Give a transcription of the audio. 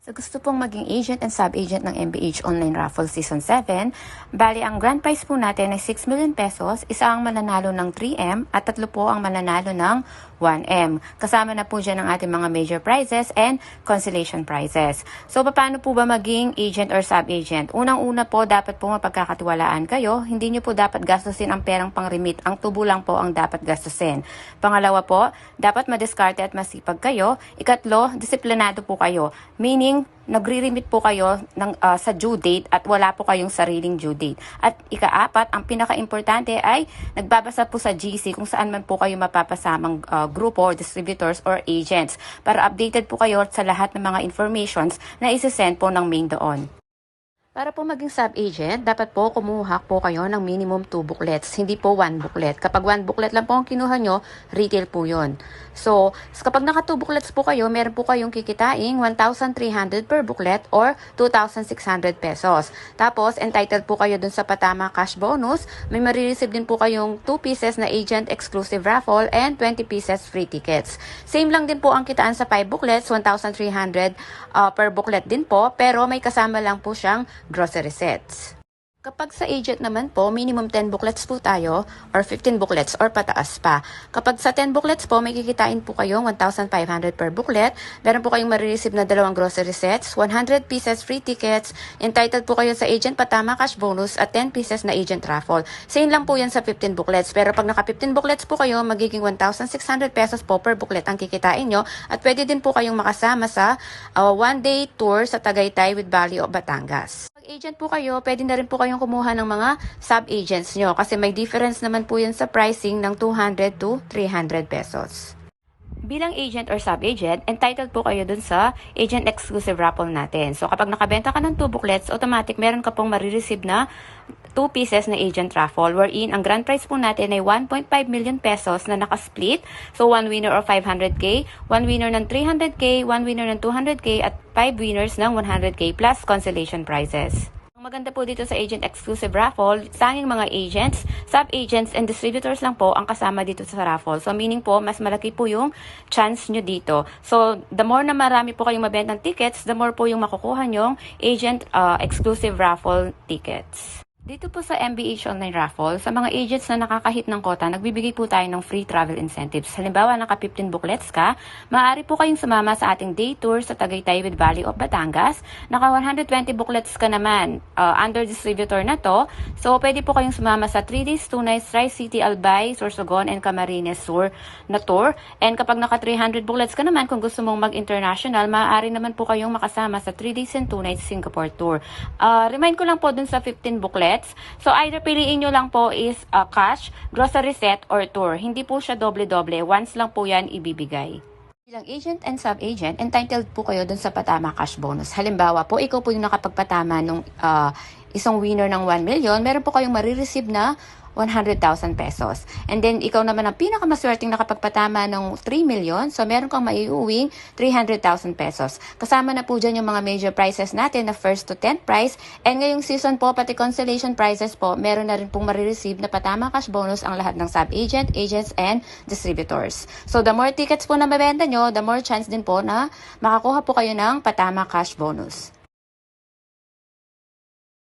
So gusto pong maging agent and sub-agent ng MBH Online Raffle Season 7, bali ang grand prize po natin ay 6 million pesos, isa ang mananalo ng 3M at tatlo po ang mananalo ng 1M. Kasama na po dyan ang ating mga major prizes and consolation prizes. So paano po ba maging agent or sub-agent? Unang-una po, dapat po mapagkakatiwalaan kayo. Hindi nyo po dapat gastusin ang perang pang-remit. Ang tubo lang po ang dapat gastusin. Pangalawa po, dapat madiskarte at masipag kayo. Ikatlo, disiplinado po kayo. Meaning, nagre-remit po kayo sa due date at wala po kayong sariling due date. At ikaapat, ang pinaka-importante ay nagbabasa po sa GC kung saan man po kayo mapapasamang grupo or distributors or agents para updated po kayo sa lahat ng mga informations na isesend po ng main doon. Para po maging sub-agent, dapat po kumuha po kayo ng minimum 2 booklets, hindi po 1 booklet. Kapag 1 booklet lang po ang kinuha nyo, retail po yun. So, kapag naka 2 booklets po kayo, meron po kayong kikitain 1,300 per booklet or 2,600 pesos. Tapos, entitled po kayo dun sa Patama Cash Bonus. May marireceive din po kayong 2 pieces na agent exclusive raffle and 20 pieces free tickets. Same lang din po ang kitaan sa 5 booklets, 1,300 per booklet din po, pero may kasama lang po siyang grocery sets. Kapag sa agent naman po, minimum 10 booklets po tayo or 15 booklets or pataas pa. Kapag sa 10 booklets po, may kikitain po kayong 1,500 per booklet. Meron po kayong marireceive na 2 grocery sets, 100 pieces free tickets, entitled po kayo sa agent Patama Cash Bonus at 10 pieces na agent raffle. Same lang po yan sa 15 booklets. Pero pag naka 15 booklets po kayo, magiging 1,600 pesos po per booklet ang kikitain nyo. At pwede din po kayong makasama sa one-day tour sa Tagaytay with Valley of Batangas. Pag agent po kayo, pwede na rin po kayong kumuha ng mga sub-agents nyo kasi may difference naman po yan sa pricing ng 200 to 300 pesos. Bilang agent or sub-agent, entitled po kayo dun sa agent exclusive raffle natin. So kapag nakabenta ka ng 2 booklets, automatic meron ka pong marireceive na 2 pieces na agent raffle wherein ang grand prize po natin ay 1.5 million pesos na nakasplit. So 1 winner of 500k, 1 winner ng 300k, 1 winner ng 200k at 5 winners ng 100k plus consolation prizes. Ang maganda po dito sa agent exclusive raffle, tanging mga agents, sub-agents, and distributors lang po ang kasama dito sa raffle. So meaning po, mas malaki po yung chance nyo dito. So the more na marami po kayong mabentang tickets, the more po yung makukuha nyong agent exclusive raffle tickets. Dito po sa MBH Online Raffle, sa mga agents na nakakahit ng quota, nagbibigay po tayo ng free travel incentives. Halimbawa, naka 15 booklets ka, maaari po kayong sumama sa ating day tour sa Tagaytay with Valley of Batangas. Naka 120 booklets ka naman, under distributor na to. So, pwede po kayong sumama sa 3 days, 2 nights, Tri-City, Albay, Sorsogon, and Camarines Sur na tour. And kapag naka 300 booklets ka naman, kung gusto mong mag-international, maaari naman po kayong makasama sa 3 days and 2 nights Singapore tour. Remind ko lang po dun sa 15 booklets. So, either piliin nyo lang po is cash, grocery set, or tour. Hindi po siya doble-doble. Once lang po yan ibibigay. Bilang agent and sub-agent, entitled po kayo dun sa Patama Cash Bonus. Halimbawa po, ikaw po yung nakapagpatama nung isang winner ng 1 million, meron po kayong marireceive na 100,000 pesos. And then, ikaw naman ang pinakamaswerteng nakapagpatama ng 3 million. So, meron kang maiuwing 300,000 pesos. Kasama na po dyan yung mga major prizes natin na first to 10th prize. And ngayong season po, pati consolation prizes po, meron na rin pong marireceive na Patama Cash Bonus ang lahat ng sub-agent, agents, and distributors. So, the more tickets po na mabenta nyo, the more chance din po na makakuha po kayo ng Patama Cash Bonus.